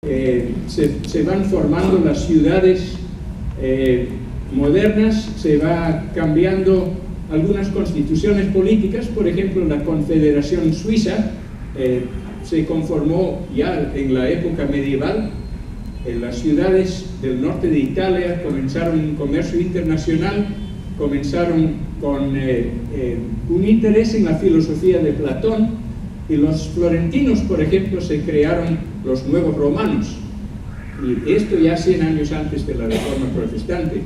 se van formando las ciudades modernas, se va cambiando algunas constituciones políticas. Por ejemplo, la Confederación Suiza se conformó ya en la época medieval. Las ciudades del norte de Italia comenzaron un comercio internacional, comenzaron con un interés en la filosofía de Platón, y los florentinos, por ejemplo, se crearon los nuevos romanos, y esto ya 100 años antes de la Reforma Protestante.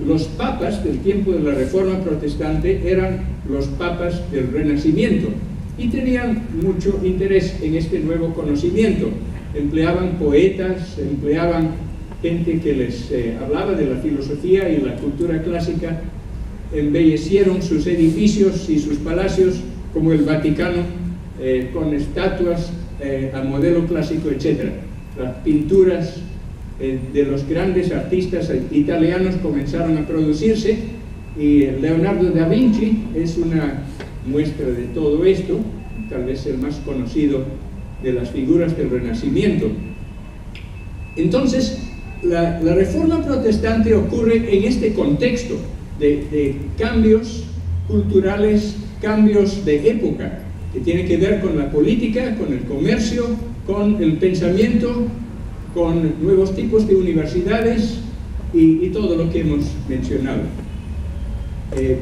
Los papas del tiempo de la Reforma Protestante eran los papas del Renacimiento y tenían mucho interés en este nuevo conocimiento. Empleaban poetas, empleaban gente que les hablaba de la filosofía y la cultura clásica, embellecieron sus edificios y sus palacios, como el Vaticano, con estatuas a modelo clásico, etc. Las pinturas de los grandes artistas italianos comenzaron a producirse, y Leonardo da Vinci es una muestra de todo esto, tal vez el más conocido de las figuras del Renacimiento. Entonces, la Reforma Protestante ocurre en este contexto de cambios culturales, cambios de época, que tienen que ver con la política, con el comercio, con el pensamiento, con nuevos tipos de universidades y todo lo que hemos mencionado.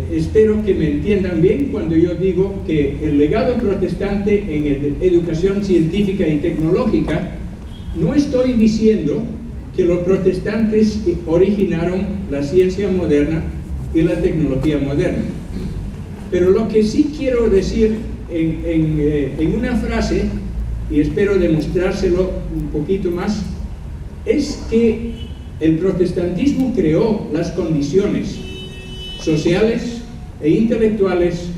Espero que me entiendan bien cuando yo digo que el legado protestante en educación científica y tecnológica, no estoy diciendo que los protestantes originaron la ciencia moderna y la tecnología moderna, pero lo que sí quiero decir en una frase, y espero demostrárselo un poquito más, es que el protestantismo creó las condiciones sociales e intelectuales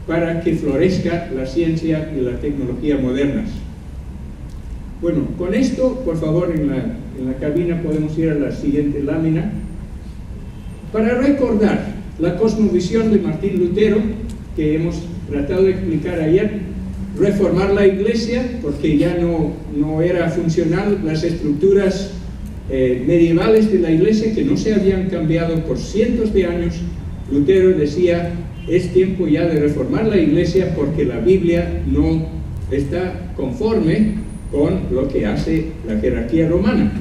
para que florezca la ciencia y la tecnología modernas. Bueno, con esto, por favor, en la cabina podemos ir a la siguiente lámina. Para recordar la cosmovisión de Martín Lutero, que hemos tratado de explicar ayer, reformar la Iglesia, porque ya no era funcional las estructuras medievales de la Iglesia, que no se habían cambiado por cientos de años. Lutero decía, es tiempo ya de reformar la Iglesia porque la Biblia no está conforme con lo que hace la jerarquía romana.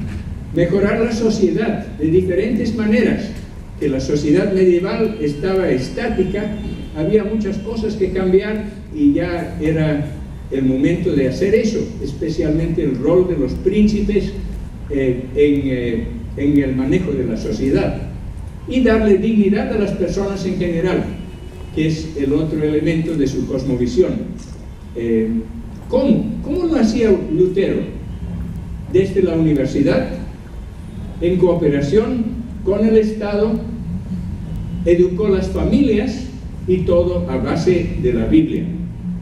Mejorar la sociedad de diferentes maneras, que la sociedad medieval estaba estática, había muchas cosas que cambiar y ya era el momento de hacer eso, especialmente el rol de los príncipes en el manejo de la sociedad, y darle dignidad a las personas en general, que es el otro elemento de su cosmovisión. ¿Cómo lo hacía Lutero? Desde la universidad, en cooperación con el Estado, educó las familias, y todo a base de la Biblia.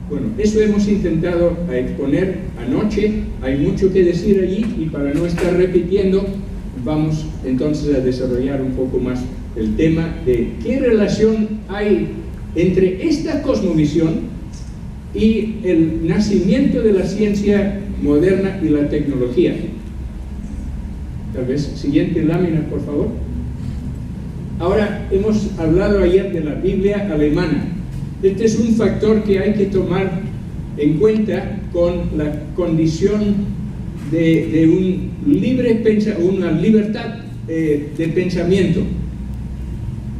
Bueno, eso hemos intentado exponer anoche. Hay mucho que decir allí, y para no estar repitiendo, vamos entonces a desarrollar un poco más el tema de qué relación hay entre esta cosmovisión y el nacimiento de la ciencia moderna y la tecnología. Tal vez siguiente lámina, por favor. Ahora, hemos hablado ayer de la Biblia alemana. Este es un factor que hay que tomar en cuenta con la condición de una libertad de pensamiento.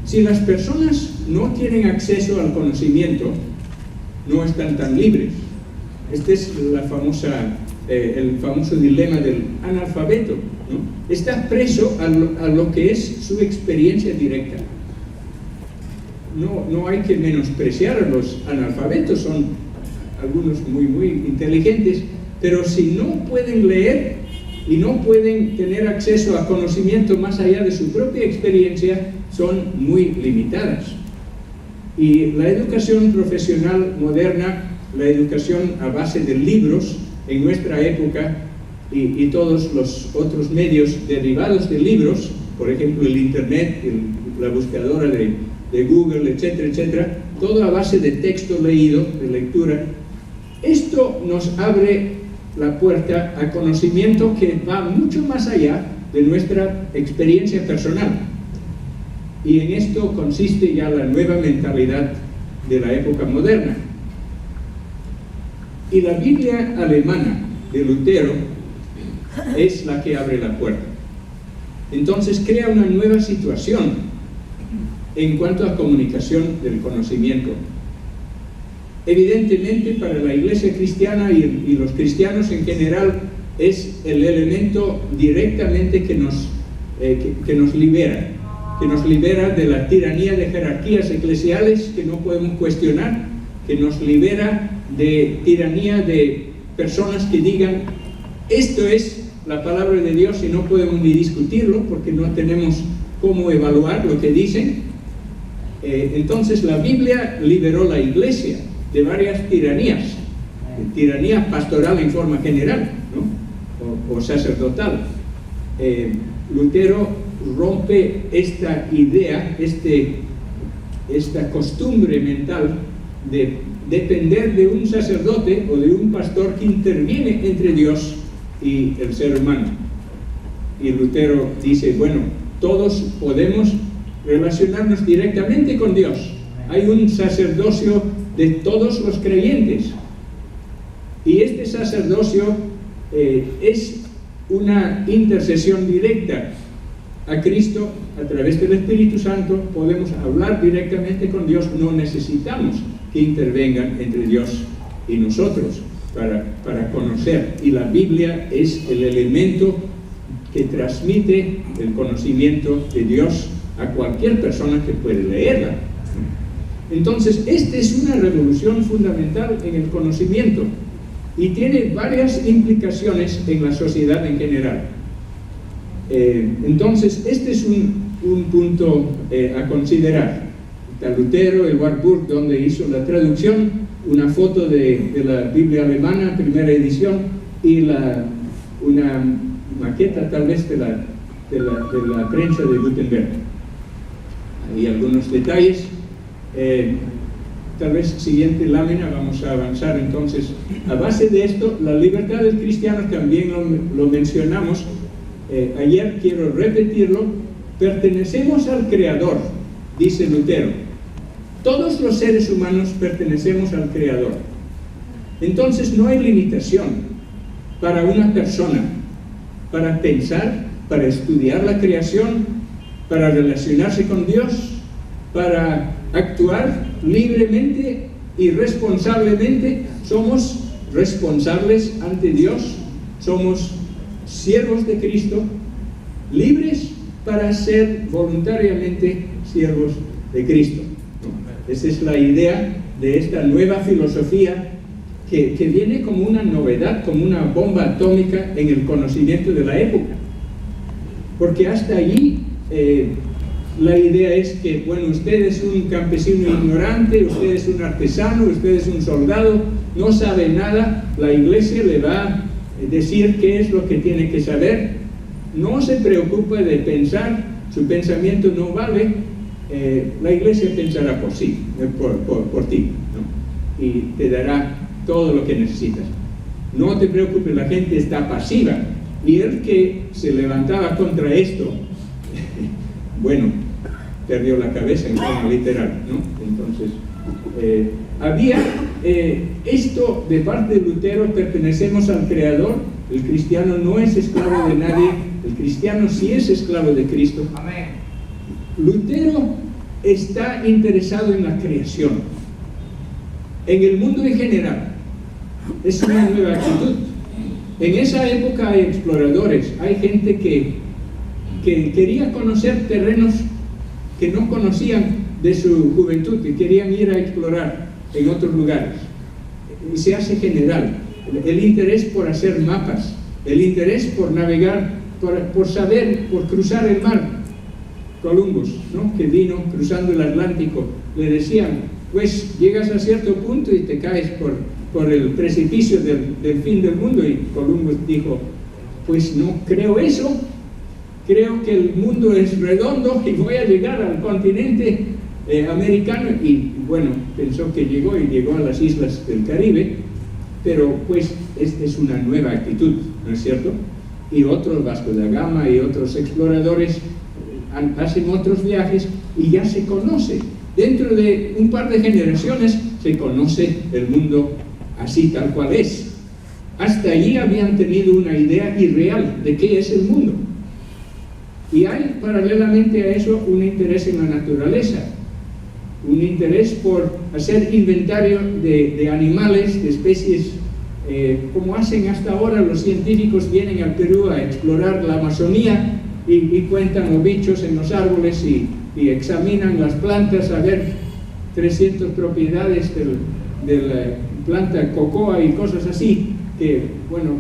Si las personas no tienen acceso al conocimiento, no están tan libres. Este es el famoso dilema del analfabeto, ¿no? Está preso a lo que es su experiencia directa. No hay que menospreciar a los analfabetos, son algunos muy, muy inteligentes, pero si no pueden leer y no pueden tener acceso a conocimiento más allá de su propia experiencia, son muy limitadas. Y la educación profesional moderna, la educación a base de libros en nuestra época, y todos los otros medios derivados de libros, por ejemplo el internet, la buscadora de Google, etcétera, etcétera, todo a base de texto leído, de lectura. Esto nos abre la puerta a conocimiento que va mucho más allá de nuestra experiencia personal. Y en esto consiste ya la nueva mentalidad de la época moderna. Y la Biblia alemana de Lutero es la que abre la puerta. Entonces crea una nueva situación en cuanto a comunicación del conocimiento. Evidentemente, para la iglesia cristiana y los cristianos en general, es el elemento directamente que nos libera de la tiranía de jerarquías eclesiales que no podemos cuestionar, que nos libera de tiranía de personas que digan esto es la palabra de Dios y no podemos ni discutirlo porque no tenemos cómo evaluar lo que dicen. Entonces la Biblia liberó la iglesia de varias tiranías, tiranía pastoral en forma general, ¿no? o sacerdotal. Lutero rompe esta idea, esta costumbre mental de depender de un sacerdote o de un pastor que interviene entre Dios y el ser humano. Y Lutero dice, bueno, todos podemos relacionarnos directamente con Dios. Hay un sacerdocio de todos los creyentes. Y este sacerdocio es una intercesión directa a Cristo a través del Espíritu Santo. Podemos hablar directamente con Dios, no necesitamos que intervengan entre Dios y nosotros para conocer. Y la Biblia es el elemento que transmite el conocimiento de Dios a cualquier persona que puede leerla. Entonces, esta es una revolución fundamental en el conocimiento y tiene varias implicaciones en la sociedad en general. Entonces, este es un punto a considerar. Está Lutero, el Warburg, donde hizo la traducción, una foto de la Biblia alemana, primera edición, y una maqueta tal vez de la prensa de Gutenberg. Hay algunos detalles. Tal vez siguiente lámina vamos a avanzar. Entonces, a base de esto, la libertad del cristiano también lo mencionamos. Ayer quiero repetirlo. Pertenecemos al Creador, dice Lutero. Todos los seres humanos pertenecemos al Creador. Entonces no hay limitación para una persona para pensar, para estudiar la creación, para relacionarse con Dios, para actuar libremente y responsablemente. Somos responsables ante Dios, somos siervos de Cristo, libres para ser voluntariamente siervos de Cristo. Esa es la idea de esta nueva filosofía que viene como una novedad, como una bomba atómica en el conocimiento de la época. Porque hasta allí la idea es que, bueno, usted es un campesino ignorante, usted es un artesano, usted es un soldado, no sabe nada, la iglesia le va a decir qué es lo que tiene que saber, no se preocupe de pensar, su pensamiento no vale, la iglesia pensará por sí, por ti, ¿no? Y te dará todo lo que necesitas. No te preocupes, la gente está pasiva. Y el que se levantaba contra esto, bueno, perdió la cabeza en forma literal, ¿no? Entonces, había esto de parte de Lutero: pertenecemos al Creador, el cristiano no es esclavo de nadie, el cristiano sí es esclavo de Cristo. Amén. Lutero está interesado en la creación, en el mundo en general. Es una nueva actitud. En esa época hay exploradores, hay gente que quería conocer terrenos que no conocían de su juventud, que querían ir a explorar en otros lugares. Y se hace general. El interés por hacer mapas, el interés por navegar, por saber, por cruzar el mar. Columbus, ¿no?, que vino cruzando el Atlántico, le decían, pues llegas a cierto punto y te caes por el precipicio del fin del mundo. Y Columbus dijo, pues no creo eso, creo que el mundo es redondo y voy a llegar al continente americano. Y bueno, pensó que llegó a las islas del Caribe, pero pues es una nueva actitud, ¿no es cierto? Y otros, Vasco da Gama y otros exploradores, hacen otros viajes y ya se conoce. Dentro de un par de generaciones se conoce el mundo así tal cual es. Hasta allí habían tenido una idea irreal de qué es el mundo. Y hay paralelamente a eso un interés en la naturaleza, un interés por hacer inventario de animales, de especies, como hacen hasta ahora. Los científicos vienen al Perú a explorar la Amazonía y cuentan los bichos en los árboles y examinan las plantas a ver 300 propiedades de la planta cocoa y cosas así, que bueno,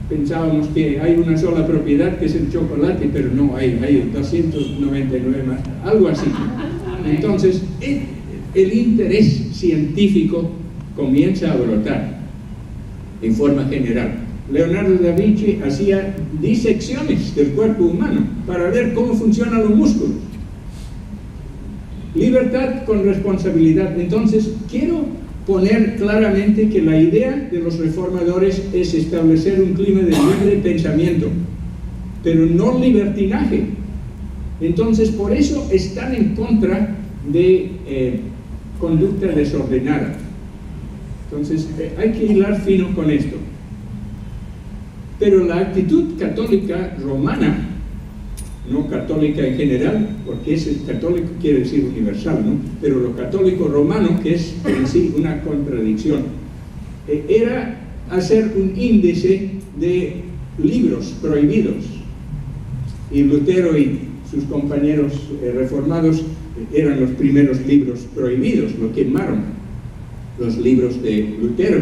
pensábamos que hay una sola propiedad que es el chocolate, pero no, hay 299 más, algo así. Entonces el interés científico comienza a brotar en forma general. Leonardo da Vinci hacía disecciones del cuerpo humano para ver cómo funcionan los músculos. Libertad con responsabilidad. Entonces quiero poner claramente que la idea de los reformadores es establecer un clima de libre pensamiento, pero no libertinaje. Entonces por eso están en contra de conducta desordenada. Entonces hay que hilar fino con esto. Pero la actitud católica romana, no católica en general, porque ese católico quiere decir universal, ¿no? Pero lo católico romano, que es en sí una contradicción, era hacer un índice de libros prohibidos. Y Lutero y sus compañeros reformados eran los primeros libros prohibidos, lo quemaron, los libros de Lutero,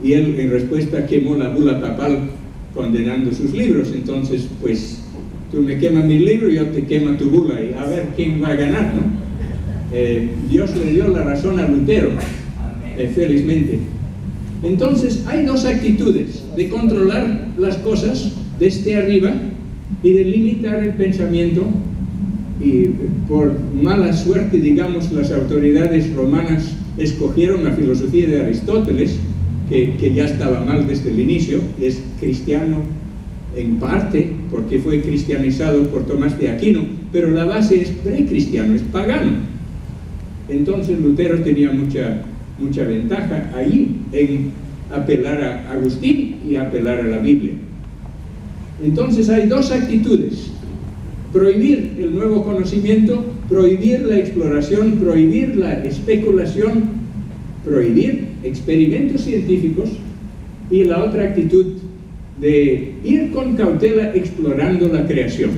y él en respuesta quemó la bula papal condenando sus libros. Entonces pues tú me quemas mi libro y yo te quemo tu bula, y a ver quién va a ganar, ¿no? Dios le dio la razón a Lutero, felizmente. Entonces hay dos actitudes: de controlar las cosas desde arriba y de limitar el pensamiento. Y por mala suerte, digamos, las autoridades romanas escogieron la filosofía de Aristóteles, que ya estaba mal desde el inicio. Es cristiano en parte porque fue cristianizado por Tomás de Aquino, pero la base es precristiano, es pagano. Entonces Lutero tenía mucha ventaja ahí en apelar a Agustín y apelar a la Biblia. Entonces hay dos actitudes: prohibir el nuevo conocimiento, prohibir la exploración, prohibir la especulación, prohibir experimentos científicos, y la otra actitud de ir con cautela explorando la creación.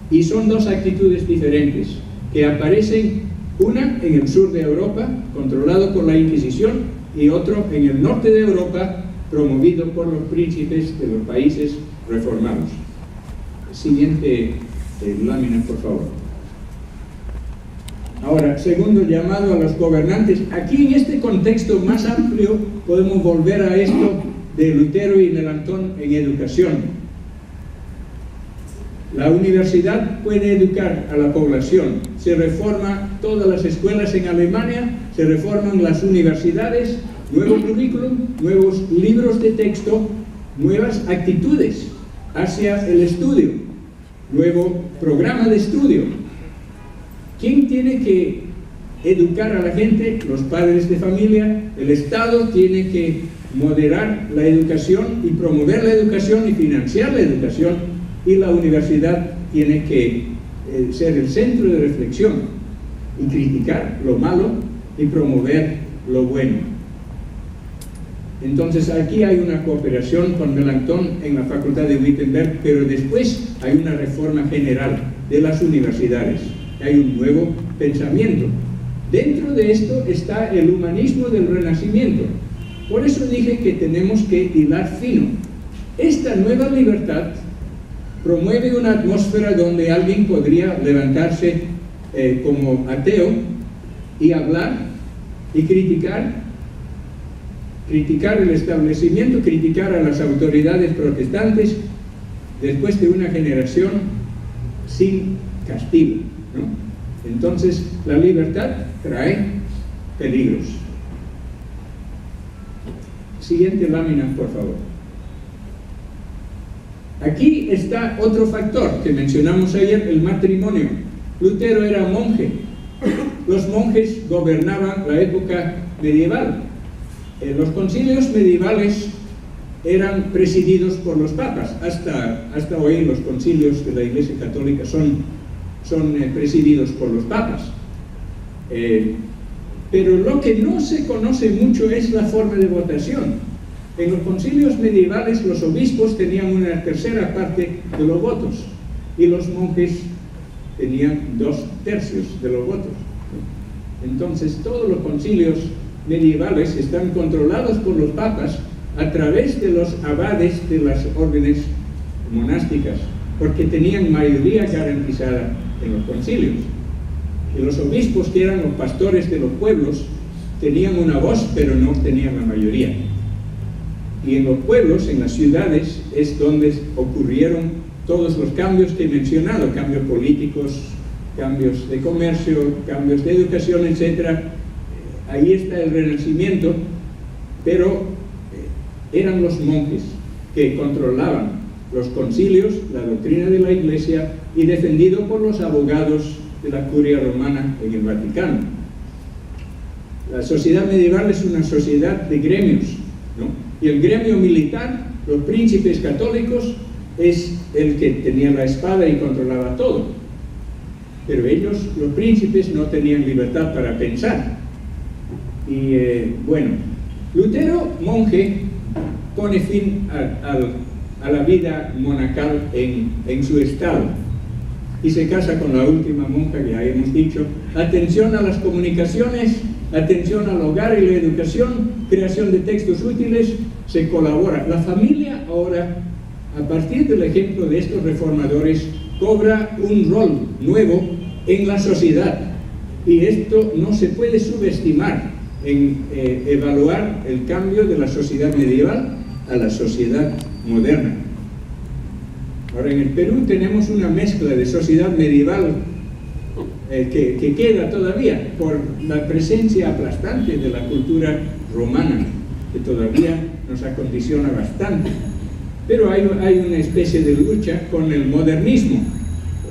Y son dos actitudes diferentes que aparecen, una en el sur de Europa, controlado por la Inquisición, y otro en el norte de Europa, promovido por los príncipes de los países reformados. Siguiente lámina, por favor. Ahora, segundo llamado a los gobernantes. Aquí en este contexto más amplio podemos volver a esto de Lutero y Melanchthon en educación. La universidad puede educar a la población. Se reforma todas las escuelas en Alemania, se reforman las universidades, nuevo currículum, nuevos libros de texto, nuevas actitudes hacia el estudio, nuevo programa de estudio. ¿Quién tiene que educar a la gente? Los padres de familia. El Estado tiene que moderar la educación y promover la educación y financiar la educación, y la universidad tiene que ser el centro de reflexión y criticar lo malo y promover lo bueno. Entonces aquí hay una cooperación con Melanchthon en la Facultad de Wittenberg, pero después hay una reforma general de las universidades. Hay un nuevo pensamiento. Dentro de esto está el humanismo del Renacimiento. Por eso dije que tenemos que hilar fino. Esta nueva libertad promueve una atmósfera donde alguien podría levantarse como ateo y hablar y criticar el establecimiento, criticar a las autoridades protestantes después de una generación sin castigo, ¿no? Entonces la libertad trae peligros. Siguiente lámina, por favor. Aquí está otro factor que mencionamos ayer, el matrimonio. Lutero era monje. Los monjes gobernaban la época medieval. Los concilios medievales eran presididos por los papas. Hasta hoy los concilios de la Iglesia Católica son presididos por los papas. Pero lo que no se conoce mucho es la forma de votación. En los concilios medievales los obispos tenían una tercera parte de los votos y los monjes tenían 2/3 de los votos. Entonces todos los concilios medievales están controlados por los papas a través de los abades de las órdenes monásticas, porque tenían mayoría garantizada en los concilios. Y los obispos, que eran los pastores de los pueblos, tenían una voz, pero no tenían la mayoría. Y en los pueblos, en las ciudades, es donde ocurrieron todos los cambios que he mencionado, cambios políticos, cambios de comercio, cambios de educación, etc. Ahí está el Renacimiento, pero eran los monjes que controlaban los concilios, la doctrina de la Iglesia, y defendido por los abogados de la curia romana en el Vaticano. La sociedad medieval es una sociedad de gremios, ¿no? Y el gremio militar, los príncipes católicos, es el que tenía la espada y controlaba todo. Pero ellos, los príncipes, no tenían libertad para pensar. Y bueno, Lutero, monje, pone fin a la vida monacal en su estado y se casa con la última monja que ya hemos dicho. Atención a las comunicaciones, atención al hogar y la educación, creación de textos útiles, se colabora. La familia ahora, a partir del ejemplo de estos reformadores, cobra un rol nuevo en la sociedad, y esto no se puede subestimar en evaluar el cambio de la sociedad medieval a la sociedad moderna. Ahora, en el Perú tenemos una mezcla de sociedad medieval que queda todavía por la presencia aplastante de la cultura romana, que todavía nos acondiciona bastante. Pero hay una especie de lucha con el modernismo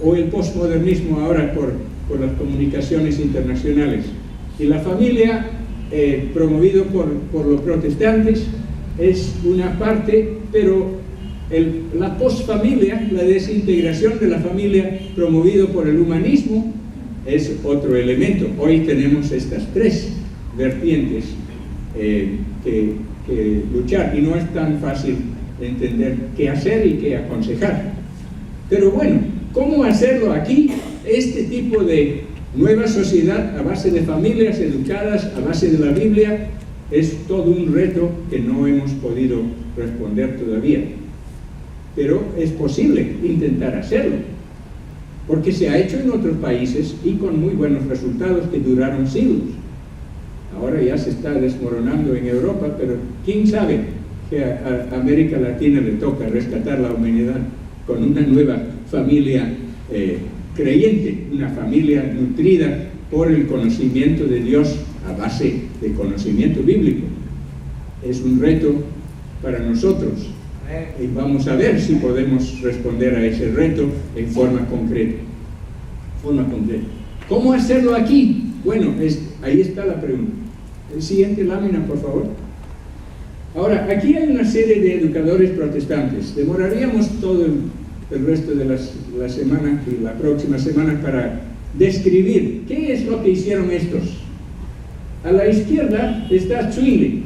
o el postmodernismo ahora por las comunicaciones internacionales. Y la familia, promovido por los protestantes, es una parte, pero la posfamilia, la desintegración de la familia, promovido por el humanismo, es otro elemento. Hoy tenemos estas tres vertientes que luchar, y no es tan fácil entender qué hacer y qué aconsejar. Pero bueno, ¿cómo hacerlo aquí? Este tipo de nueva sociedad a base de familias educadas, a base de la Biblia, es todo un reto que no hemos podido responder todavía. Pero es posible intentar hacerlo, porque se ha hecho en otros países y con muy buenos resultados que duraron siglos. Ahora ya se está desmoronando en Europa, pero quién sabe que a América Latina le toca rescatar la humanidad con una nueva familia creyente, una familia nutrida por el conocimiento de Dios a base de conocimiento bíblico. Es un reto para nosotros y vamos a ver si podemos responder a ese reto en forma concreta. ¿Cómo hacerlo aquí? Bueno, ahí está la pregunta. Siguiente lámina, por favor. Ahora, aquí hay una serie de educadores protestantes. Demoraríamos todo el resto de la semana y la próxima semana para describir qué es lo que hicieron estos. A la izquierda está Zwingli.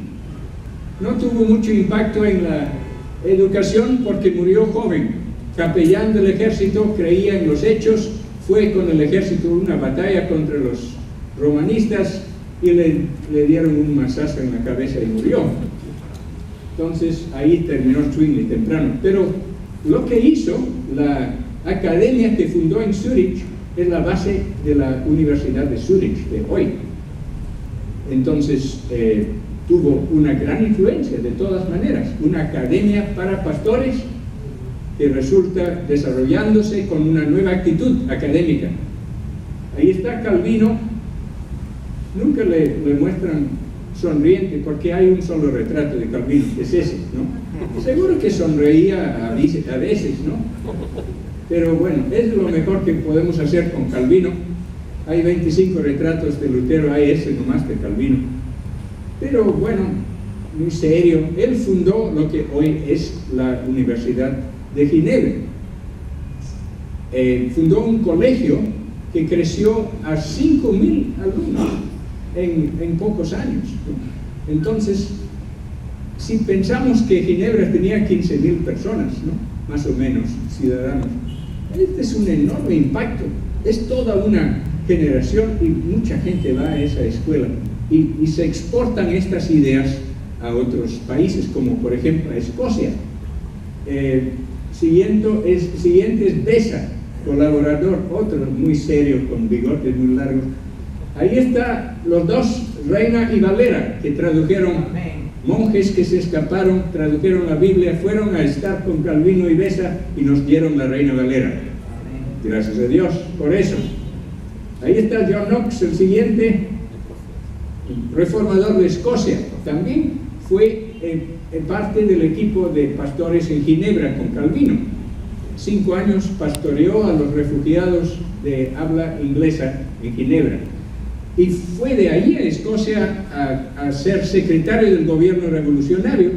No tuvo mucho impacto en la educación porque murió joven. Capellán del ejército, creía en los hechos, fue con el ejército a una batalla contra los romanistas y le dieron un mazazo en la cabeza y murió. Entonces ahí terminó Zwingli temprano. Pero lo que hizo la academia que fundó en Zúrich es la base de la Universidad de Zúrich de hoy. Entonces tuvo una gran influencia de todas maneras, una academia para pastores que resulta desarrollándose con una nueva actitud académica. Ahí está Calvino. Nunca le muestran sonriente porque hay un solo retrato de Calvino, es ese, ¿no? Seguro que sonreía a veces, ¿no? Pero bueno, es lo mejor que podemos hacer con Calvino. Hay 25 retratos de Lutero, hay ese nomás de Calvino. Pero bueno, muy serio. Él fundó lo que hoy es la Universidad de Ginebra. Fundó un colegio que creció a 5.000 alumnos en pocos años, ¿no? Entonces, si pensamos que Ginebra tenía 15.000 personas, ¿no? Más o menos, ciudadanos, este es un enorme impacto. Es toda una generación y mucha gente va a esa escuela y se exportan estas ideas a otros países, como por ejemplo a Escocia. Siguiente es Besa, colaborador, otro muy serio con bigotes muy largos. Ahí está los dos, Reina y Valera, que tradujeron, monjes que se escaparon, tradujeron la Biblia, fueron a estar con Calvino y Besa y nos dieron la Reina Valera. Gracias a Dios por eso. Ahí está John Knox, el siguiente reformador de Escocia. También fue parte del equipo de pastores en Ginebra con Calvino. 5 años pastoreó a los refugiados de habla inglesa en Ginebra. Y fue de ahí a Escocia a ser secretario del gobierno revolucionario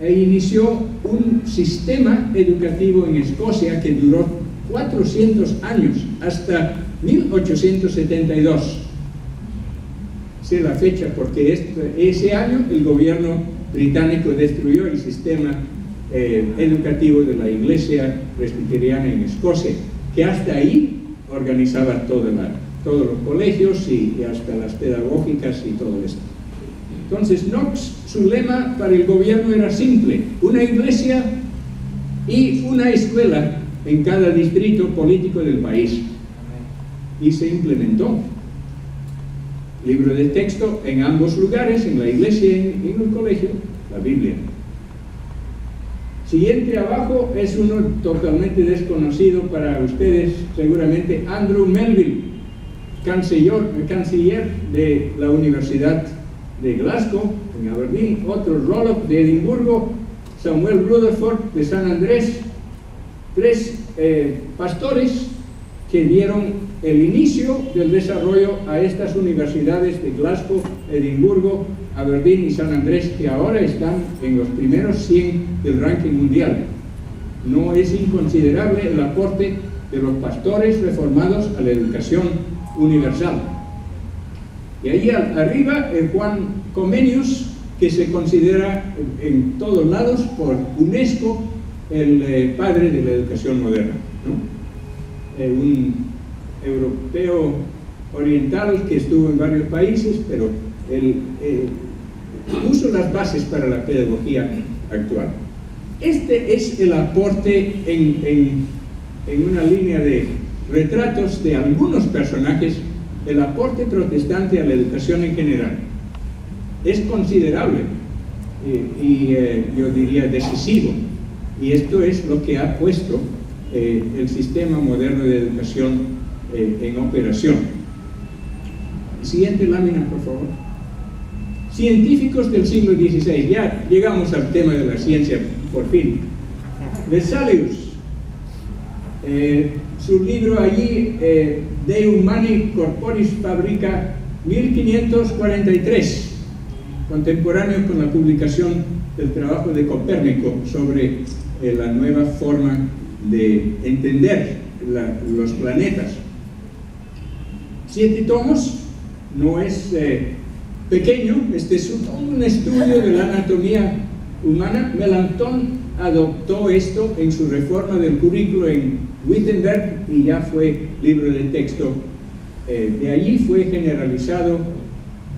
e inició un sistema educativo en Escocia que duró 400 años, hasta 1872. Sé la fecha porque ese año el gobierno británico destruyó el sistema educativo de la Iglesia Presbiteriana en Escocia, que hasta ahí organizaba todos los colegios y hasta las pedagógicas y todo esto. Entonces Knox, su lema para el gobierno era simple: una iglesia y una escuela en cada distrito político del país. Y se implementó. Libro de texto en ambos lugares, en la iglesia y en el colegio, la Biblia. Siguiente abajo es uno totalmente desconocido para ustedes, seguramente, Andrew Melville, canciller de la Universidad de Glasgow, en Aberdeen. Otro, Roloff de Edimburgo, Samuel Rutherford de San Andrés. 3 pastores que dieron el inicio del desarrollo a estas universidades de Glasgow, Edimburgo, Aberdeen y San Andrés, que ahora están en los primeros 100 del ranking mundial. No es inconsiderable el aporte de los pastores reformados a la educación universal. Y ahí arriba Juan Comenius, que se considera en todos lados por UNESCO el padre de la educación moderna, ¿no? Un europeo oriental que estuvo en varios países, pero él puso las bases para la pedagogía actual. Este es el aporte en una línea de retratos de algunos personajes, el aporte protestante a la educación en general. Es considerable y yo diría decisivo, y esto es lo que ha puesto el sistema moderno de educación en operación. Siguiente lámina, por favor. Científicos del siglo XVI. Ya llegamos al tema de la ciencia, por fin. Vesalius, su libro allí, De Humani Corporis Fabrica, 1543, contemporáneo con la publicación del trabajo de Copérnico sobre la nueva forma de entender los planetas. 7 tomos, no es pequeño, este es un estudio de la anatomía humana. Melanchthon adoptó esto en su reforma del currículo en Wittenberg y ya fue libro de texto. De allí fue generalizado,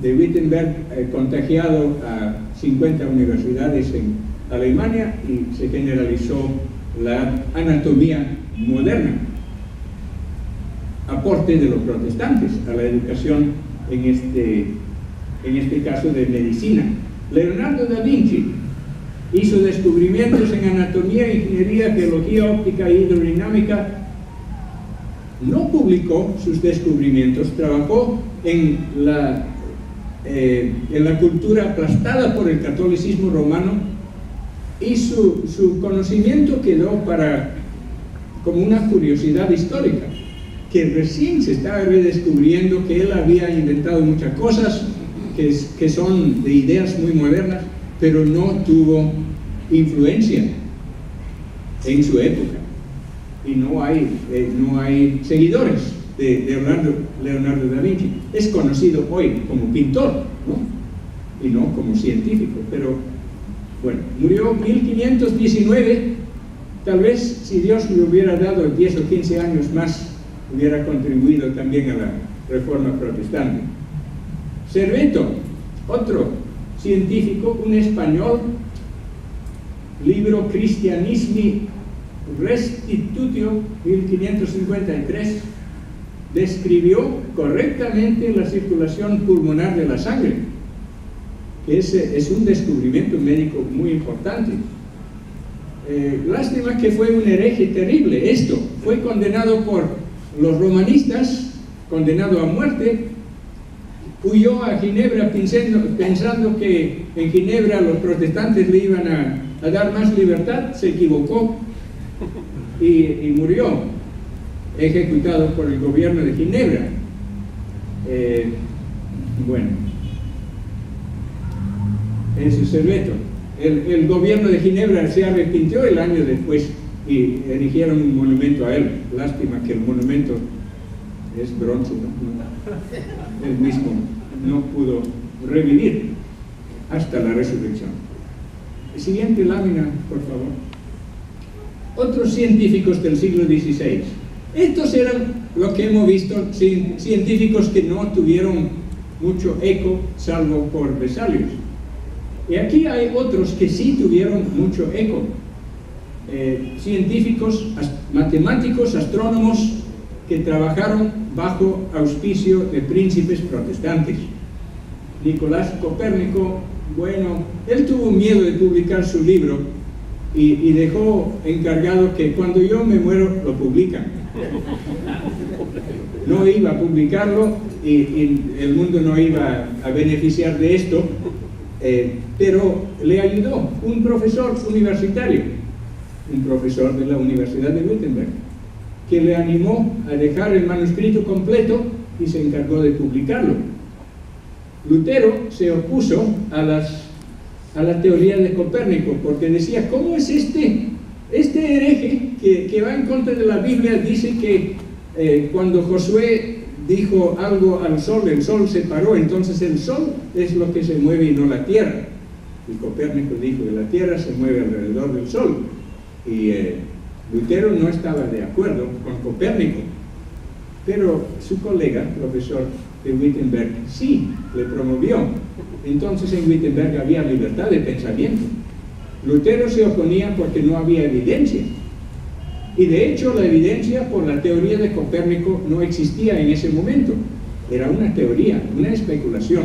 de Wittenberg, contagiado a 50 universidades en Alemania, y se generalizó la anatomía moderna. Aporte de los protestantes a la educación en este caso de medicina. Leonardo da Vinci hizo descubrimientos en anatomía, ingeniería, geología, óptica e hidrodinámica. No publicó sus descubrimientos, trabajó en la en la cultura aplastada por el catolicismo romano, y su conocimiento quedó como una curiosidad histórica, que recién se está redescubriendo que él había inventado muchas cosas que son de ideas muy modernas, pero no tuvo influencia en su época, y no hay seguidores de Leonardo da Vinci. Es conocido hoy como pintor, ¿no? Y no como científico, pero bueno, murió en 1519. Tal vez si Dios le hubiera dado 10 o 15 años más, hubiera contribuido también a la reforma protestante. Serveto, otro científico, un español, libro Christianismi Restitutio, 1553, describió correctamente la circulación pulmonar de la sangre, que es un descubrimiento médico muy importante. Lástima que fue un hereje terrible. Esto fue condenado por los romanistas, condenado a muerte, huyó a Ginebra pensando que en Ginebra los protestantes le iban a dar más libertad. Se equivocó y murió ejecutado por el gobierno de Ginebra. Bueno, ese es Serveto. El gobierno de Ginebra se arrepintió el año después y erigieron un monumento a él. Lástima que el monumento es bronce, ¿no? Él mismo no pudo revivir hasta la resurrección. Siguiente lámina, por favor. Otros científicos del siglo XVI. Estos eran lo que hemos visto, científicos que no tuvieron mucho eco, salvo por Vesalius. Y aquí hay otros que sí tuvieron mucho eco. Científicos, matemáticos, astrónomos, que trabajaron bajo auspicio de príncipes protestantes. Nicolás Copérnico, bueno, él tuvo miedo de publicar su libro y dejó encargado que cuando yo me muero lo publican. No iba a publicarlo y el mundo no iba a beneficiar de esto, pero le ayudó un profesor universitario, un profesor de la Universidad de Wittenberg, que le animó a dejar el manuscrito completo y se encargó de publicarlo. Lutero se opuso a la teoría de Copérnico, porque decía, ¿cómo es este hereje que va en contra de la Biblia? Dice que cuando Josué dijo algo al sol, el sol se paró, entonces el sol es lo que se mueve y no la tierra. Y Copérnico dijo que la tierra se mueve alrededor del sol. Y Lutero no estaba de acuerdo con Copérnico, pero su colega, profesor de Wittenberg, sí le promovió. Entonces en Wittenberg había libertad de pensamiento. Lutero se oponía porque no había evidencia, y de hecho la evidencia por la teoría de Copérnico no existía en ese momento. Era una teoría, una especulación.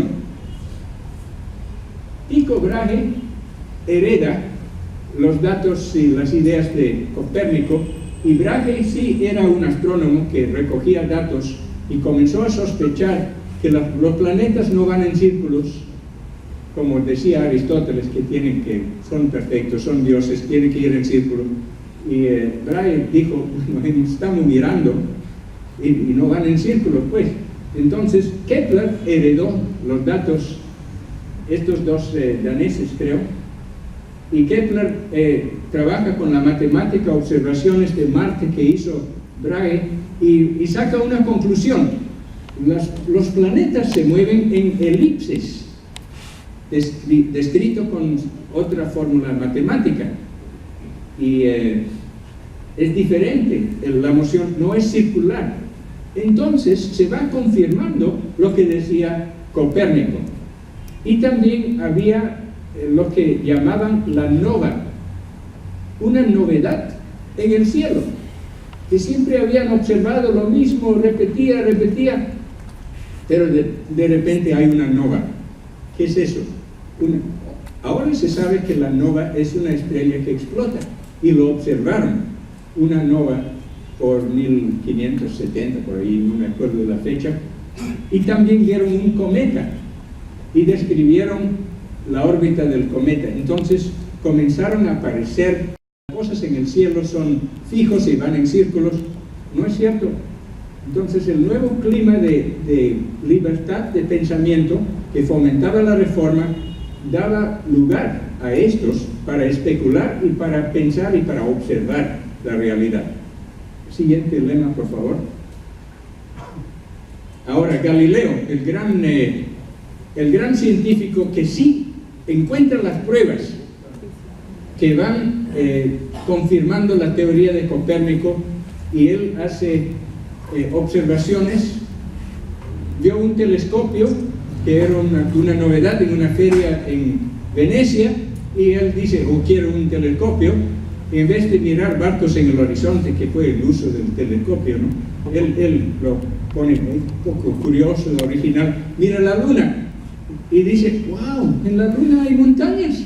Tycho Brahe hereda los datos y las ideas de Copérnico, y Brahe sí era un astrónomo que recogía datos y comenzó a sospechar que los planetas no van en círculos, como decía Aristóteles, que son perfectos, son dioses, tienen que ir en círculo. Y Brahe dijo, estamos mirando y no van en círculo, pues. Entonces Kepler heredó los datos, estos dos daneses creo, y Kepler trabaja con la matemática, observaciones de Marte que hizo Brahe, y saca una conclusión: los planetas se mueven en elipses, descrito con otra fórmula matemática, y es diferente, la moción no es circular. Entonces se va confirmando lo que decía Copérnico. Y también había lo que llamaban la nova, una novedad en el cielo, que siempre habían observado lo mismo, repetía, pero de repente hay una nova. ¿Qué es eso? Ahora se sabe que la nova es una estrella que explota, y lo observaron, una nova por 1570, por ahí no me acuerdo de la fecha, y también vieron un cometa, y describieron la órbita del cometa. Entonces comenzaron a aparecer cosas en el cielo, son fijos y van en círculos. ¿No es cierto? Entonces el nuevo clima de libertad de pensamiento que fomentaba la Reforma daba lugar a estos para especular y para pensar y para observar la realidad. Siguiente lema, por favor. Ahora, Galileo, el gran científico que sí encuentra las pruebas que van confirmando la teoría de Copérnico, y él hace observaciones. Vio un telescopio que era una novedad en una feria en Venecia, y él dice, quiero un telescopio, y en vez de mirar barcos en el horizonte, que fue el uso del telescopio, ¿no? Él lo pone un poco curioso, original, mira la luna, y dice, wow, en la luna hay montañas.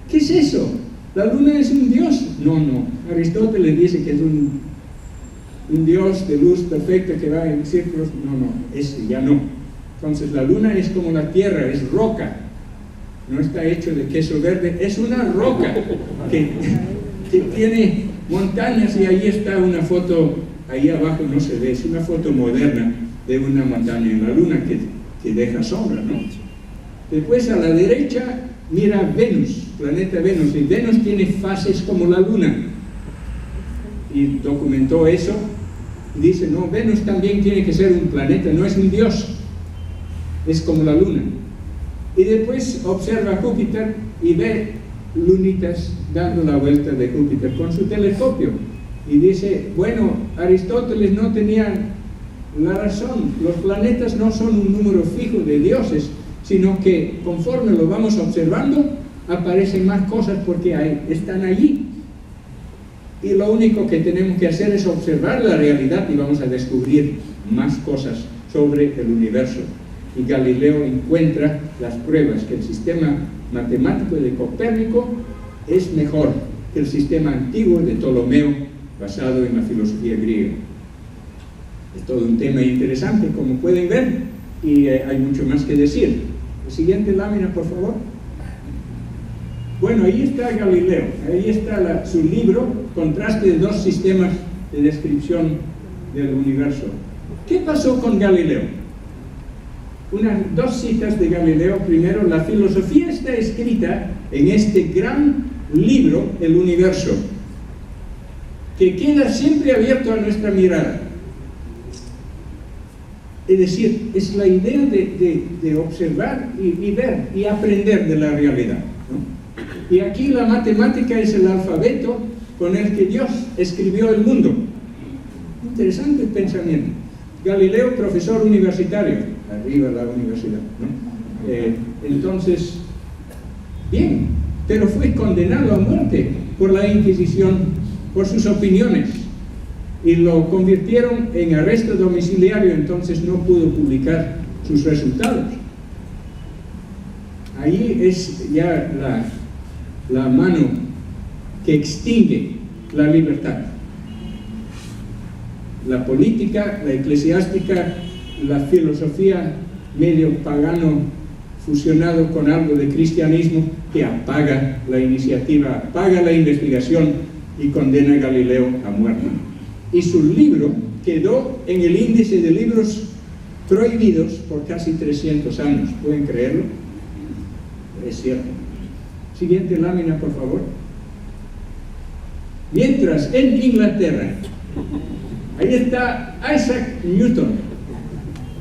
¿Qué es eso? ¿La luna es un dios? No, Aristóteles dice que es un dios de luz perfecta que va en círculos. No, ese ya no. Entonces la luna es como la tierra, es roca, no está hecho de queso verde, es una roca que tiene montañas, y ahí está una foto, ahí abajo no se ve, es una foto moderna de una montaña en la luna que deja sombra, ¿no? Después a la derecha mira Venus, planeta Venus, y Venus tiene fases como la luna, y documentó eso, y dice, no, Venus también tiene que ser un planeta, no es un dios, es como la luna. Y después observa Júpiter y ve lunitas dando la vuelta de Júpiter con su telescopio, y dice, bueno, Aristóteles no tenía la razón, los planetas no son un número fijo de dioses, sino que conforme lo vamos observando aparecen más cosas porque están allí, y lo único que tenemos que hacer es observar la realidad y vamos a descubrir más cosas sobre el universo. Y Galileo encuentra las pruebas que el sistema matemático de Copérnico es mejor que el sistema antiguo de Ptolomeo basado en la filosofía griega. Es todo un tema interesante, como pueden ver, y hay mucho más que decir. La siguiente lámina, por favor. Bueno, ahí está Galileo, ahí está su libro, Contraste de dos sistemas de descripción del universo. ¿Qué pasó con Galileo? Dos citas de Galileo. Primero, la filosofía está escrita en este gran libro, el universo, que queda siempre abierto a nuestra mirada. Es decir, es la idea de observar y ver y aprender de la realidad, ¿no? Y aquí la matemática es el alfabeto con el que Dios escribió el mundo. Interesante el pensamiento. Galileo, profesor universitario, arriba la universidad, ¿no? Entonces, bien, pero fue condenado a muerte por la Inquisición por sus opiniones, y lo convirtieron en arresto domiciliario, entonces no pudo publicar sus resultados. Ahí es ya la mano que extingue la libertad. La política, la eclesiástica, la filosofía medio pagano fusionado con algo de cristianismo, que apaga la iniciativa, apaga la investigación y condena a Galileo a muerte. Y su libro quedó en el índice de libros prohibidos por casi 300 años. ¿Pueden creerlo? Es cierto. Siguiente lámina, por favor. Mientras, en Inglaterra, ahí está Isaac Newton.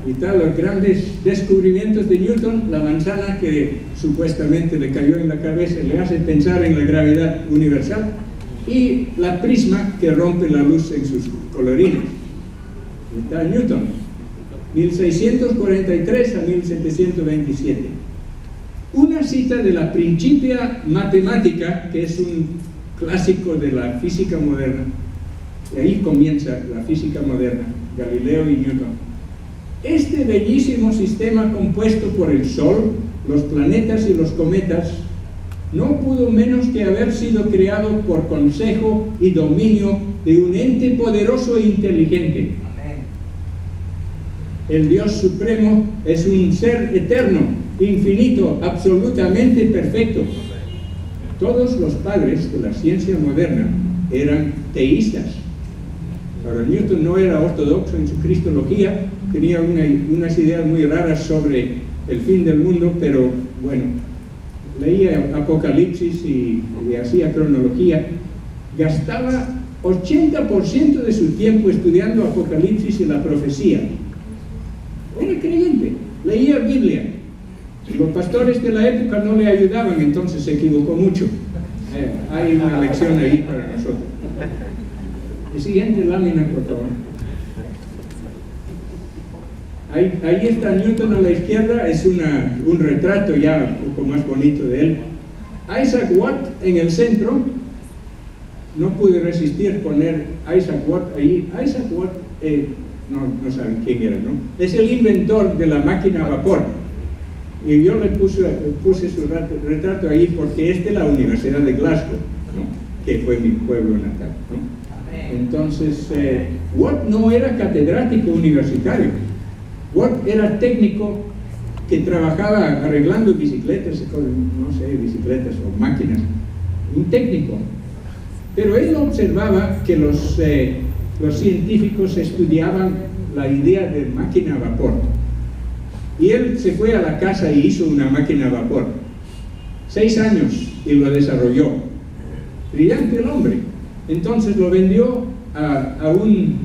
Y tal, los grandes descubrimientos de Newton, la manzana que supuestamente le cayó en la cabeza, le hace pensar en la gravedad universal, y la prisma que rompe la luz en sus colorines. Está Newton, 1643 a 1727. Una cita de la Principia Mathematica, que es un clásico de la física moderna, y ahí comienza la física moderna, Galileo y Newton. Este bellísimo sistema compuesto por el Sol, los planetas y los cometas no pudo menos que haber sido creado por consejo y dominio de un ente poderoso e inteligente. El Dios Supremo es un ser eterno infinito, absolutamente perfecto. Todos los padres de la ciencia moderna eran teístas. Ahora, Newton no era ortodoxo en su cristología, tenía unas ideas muy raras sobre el fin del mundo, pero bueno, leía Apocalipsis y hacía cronología. Gastaba 80% de su tiempo estudiando Apocalipsis y la profecía. Era creyente, leía Biblia. Los pastores de la época no le ayudaban, entonces se equivocó mucho. Hay una lección ahí para nosotros. El siguiente lámina, por favor. Ahí está Newton a la izquierda, es un retrato ya un poco más bonito de él. Isaac Watt en el centro. No pude resistir poner Isaac Watt ahí. Isaac Watt, no saben quién era, ¿no? Es el inventor de la máquina a vapor. Y yo le puse su retrato ahí porque es de la Universidad de Glasgow, ¿no? Que fue mi pueblo natal, ¿no? Entonces, Watt no era catedrático universitario. Watt era técnico que trabajaba arreglando bicicletas, no sé, bicicletas o máquinas. Un técnico. Pero él observaba que los científicos estudiaban la idea de máquina a vapor. Y él se fue a la casa y hizo una máquina a vapor. 6 años y lo desarrolló. Brillante el hombre. Entonces lo vendió a un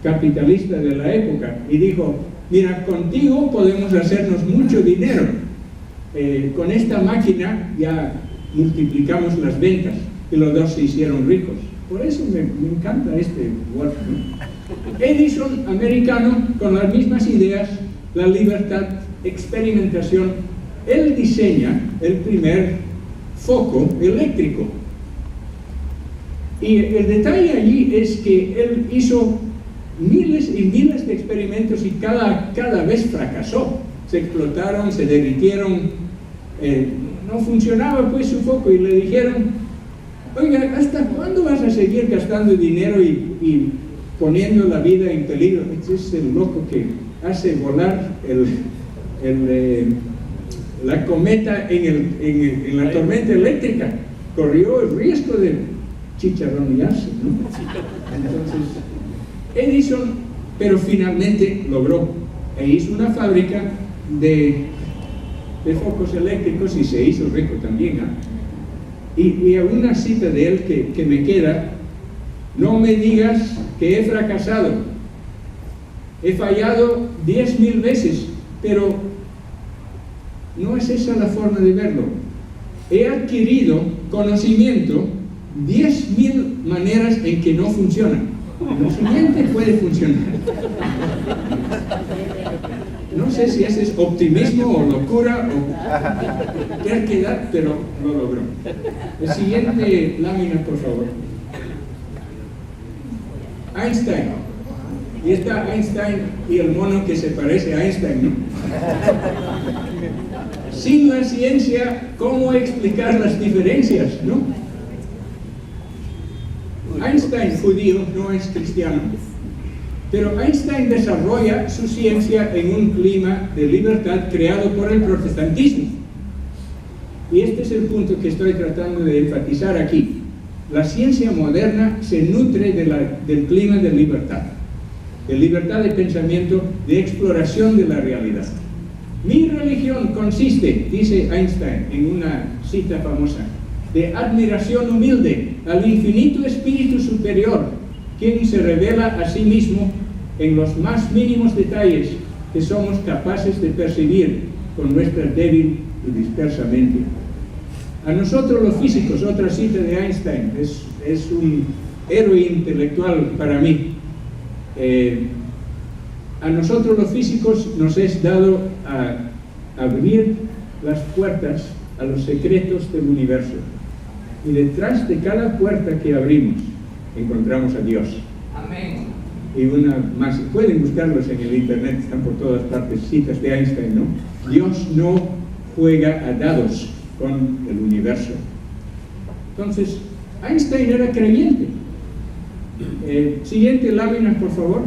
capitalista de la época y dijo: mira, contigo podemos hacernos mucho dinero. Con esta máquina ya multiplicamos las ventas. Y los dos se hicieron ricos. Por eso me encanta este Watt, ¿no? Edison, americano, con las mismas ideas, la libertad, experimentación. Él diseña el primer foco eléctrico. Y el detalle allí es que él hizo miles y miles de experimentos y cada vez fracasó. Se explotaron, se derritieron, no funcionaba pues su foco y le dijeron: oiga, ¿hasta cuándo vas a seguir gastando dinero y poniendo la vida en peligro? Este es el loco que hace volar la cometa en la tormenta eléctrica. Corrió el riesgo de chicharronearse, ¿no? Entonces, Edison, pero finalmente logró. E hizo una fábrica de focos eléctricos y se hizo rico también, ¿no? Y una cita de él que me queda: no me digas que he fracasado, he fallado 10.000 veces, pero no es esa la forma de verlo. He adquirido conocimiento 10.000 maneras en que no funciona. Lo siguiente puede funcionar. No sé si ese es optimismo o locura o terquedad, pero lo logró. El siguiente lámina, por favor. Einstein. Y está Einstein y el mono que se parece a Einstein, ¿no? Sin la ciencia, ¿cómo explicar las diferencias, no? Einstein, judío, no es cristiano. Pero Einstein desarrolla su ciencia en un clima de libertad creado por el protestantismo. Y este es el punto que estoy tratando de enfatizar aquí. La ciencia moderna se nutre del clima de libertad de pensamiento, de exploración de la realidad. Mi religión consiste, dice Einstein en una cita famosa, de admiración humilde al infinito espíritu superior, quien se revela a sí mismo en los más mínimos detalles que somos capaces de percibir con nuestra débil y dispersa mente. A nosotros los físicos, otra cita de Einstein, es un héroe intelectual para mí. A nosotros los físicos nos es dado a abrir las puertas a los secretos del universo. Y detrás de cada puerta que abrimos, encontramos a Dios. Amén. Y una más, pueden buscarlos en el internet, están por todas partes, citas de Einstein, ¿no? Dios no juega a dados con el universo. Entonces, Einstein era creyente. Siguiente lámina, por favor.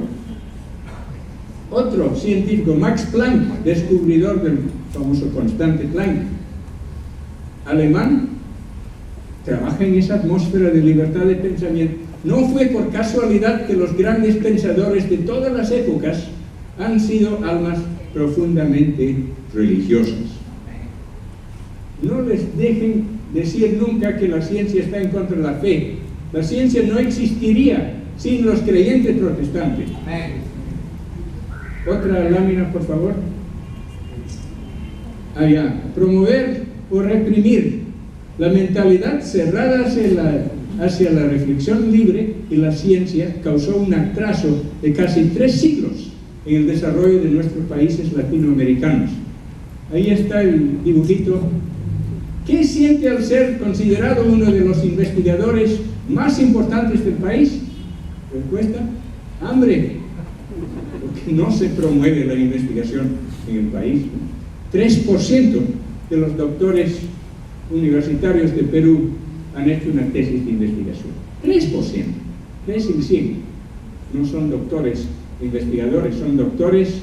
Otro científico, Max Planck, descubridor del famoso constante Planck, alemán, trabaja en esa atmósfera de libertad de pensamiento. No fue por casualidad que los grandes pensadores de todas las épocas han sido almas profundamente religiosas. No les dejen decir nunca que la ciencia está en contra de la fe. La ciencia no existiría sin los creyentes protestantes. Otra lámina, por favor. Allá. Promover o reprimir la mentalidad cerrada hacia la reflexión libre y la ciencia causó un atraso de casi 3 siglos en el desarrollo de nuestros países latinoamericanos. Ahí está el dibujito. ¿Qué siente al ser considerado uno de los investigadores más importantes del país? Respuesta: hambre, porque no se promueve la investigación en el país. 3% de los doctores universitarios de Perú han hecho una tesis de investigación. 3%, 3 en 100. No son doctores investigadores, son doctores,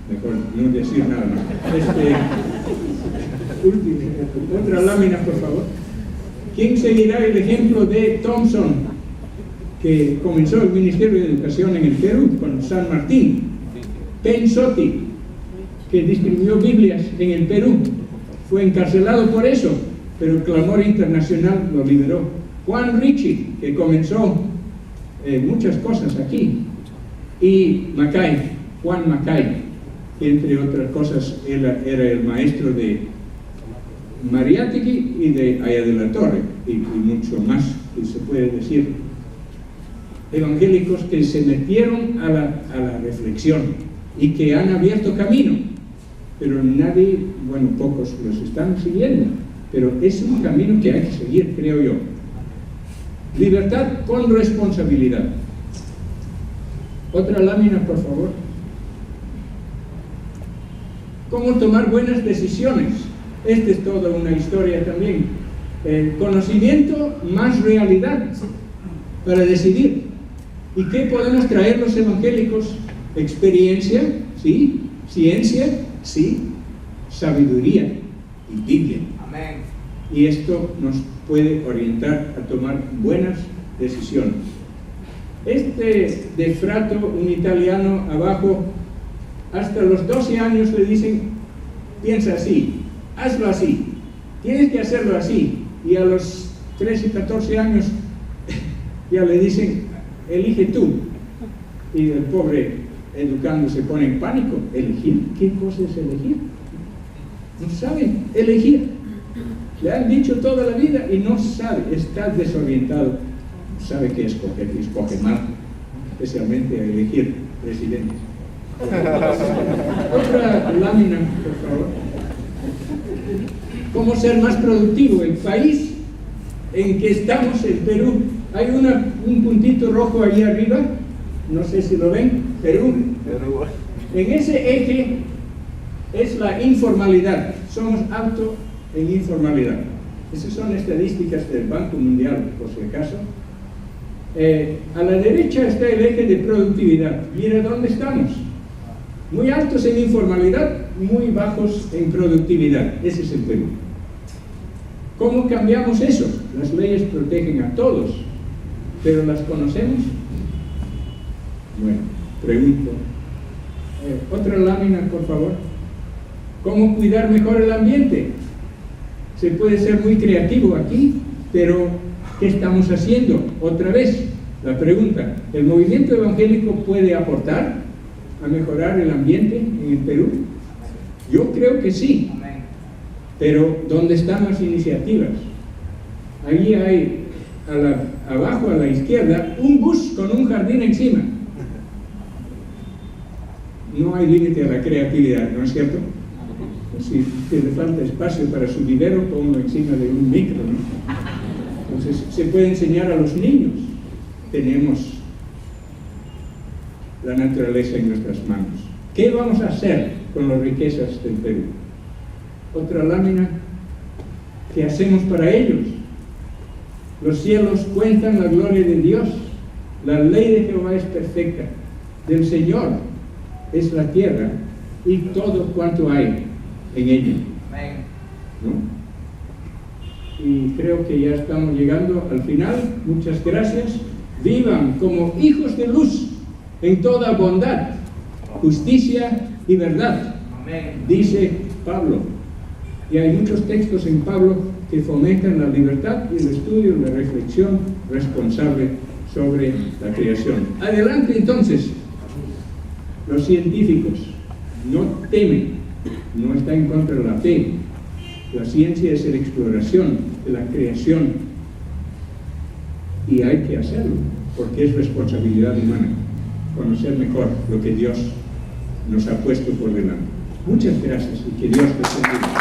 mejor no decir nada más. Otra lámina, por favor. ¿Quién seguirá el ejemplo de Thompson, que comenzó el Ministerio de Educación en el Perú con San Martín? Pensotti, que distribuyó Biblias en el Perú, fue encarcelado por eso, pero el clamor internacional lo liberó. Juan Ricci, que comenzó muchas cosas aquí, y Mackay, Juan Mackay, que entre otras cosas era el maestro de Mariátegui y de Aya de la Torre, y mucho más que se puede decir. Evangélicos que se metieron a la reflexión y que han abierto camino, pero nadie, bueno, pocos los están siguiendo, pero es un camino que hay que seguir, creo yo. Libertad con responsabilidad. Otra lámina, por favor. ¿Cómo tomar buenas decisiones? Esta es toda una historia también. Conocimiento más realidad para decidir. ¿Y qué podemos traer los evangélicos? Experiencia, sí. Ciencia, sí. Sabiduría y Biblia. Amén. Y esto nos puede orientar a tomar buenas decisiones. De Frato, un italiano, abajo, hasta los 12 años le dicen: piensa así, hazlo así, tienes que hacerlo así. Y a los 13 y 14 años ya le dicen: elige tú. Y el pobre educando se pone en pánico. ¿Elegir? ¿Qué cosa es elegir? No saben elegir. Le han dicho toda la vida y no sabe, está desorientado. No sabe qué escoger, y escoge mal, especialmente a elegir presidentes. Otra lámina, por favor. ¿Cómo ser más productivo? El país en que estamos, el Perú, hay un puntito rojo ahí arriba, no sé si lo ven, Perú. En ese eje es la informalidad, somos alto en informalidad. Esas son estadísticas del Banco Mundial, por si acaso. A la derecha está el eje de productividad. Mira dónde estamos. Muy altos en informalidad, muy bajos en productividad. Ese es el Perú. ¿Cómo cambiamos eso? Las leyes protegen a todos, pero ¿las conocemos? Bueno, pregunto. Otra lámina, por favor. ¿Cómo cuidar mejor el ambiente? Se puede ser muy creativo aquí, pero ¿qué estamos haciendo? Otra vez, la pregunta: ¿el movimiento evangélico puede aportar a mejorar el ambiente en el Perú? Yo creo que sí, pero ¿dónde están las iniciativas? Ahí hay, abajo a la izquierda, un bus con un jardín encima. No hay límite a la creatividad, ¿no es cierto? Si le falta espacio para su vivero, ponlo encima de un micro, ¿no? Entonces se puede enseñar a los niños. Tenemos la naturaleza en nuestras manos. ¿Qué vamos a hacer con las riquezas del Perú? Otra lámina. ¿Qué hacemos para ellos? Los cielos cuentan la gloria de Dios. La ley de Jehová es perfecta. Del Señor es la tierra y todo cuanto hay en ella, ¿no? Y creo que ya estamos llegando al final. Muchas gracias. Vivan como hijos de luz en toda bondad, justicia y verdad, dice Pablo. Y hay muchos textos en Pablo que fomentan la libertad y el estudio y la reflexión responsable sobre la creación. Adelante entonces. Los científicos no temen, no están en contra de la fe. La ciencia es la exploración de la creación y hay que hacerlo porque es responsabilidad humana conocer mejor lo que Dios nos ha puesto por delante. Muchas gracias y que Dios les bendiga.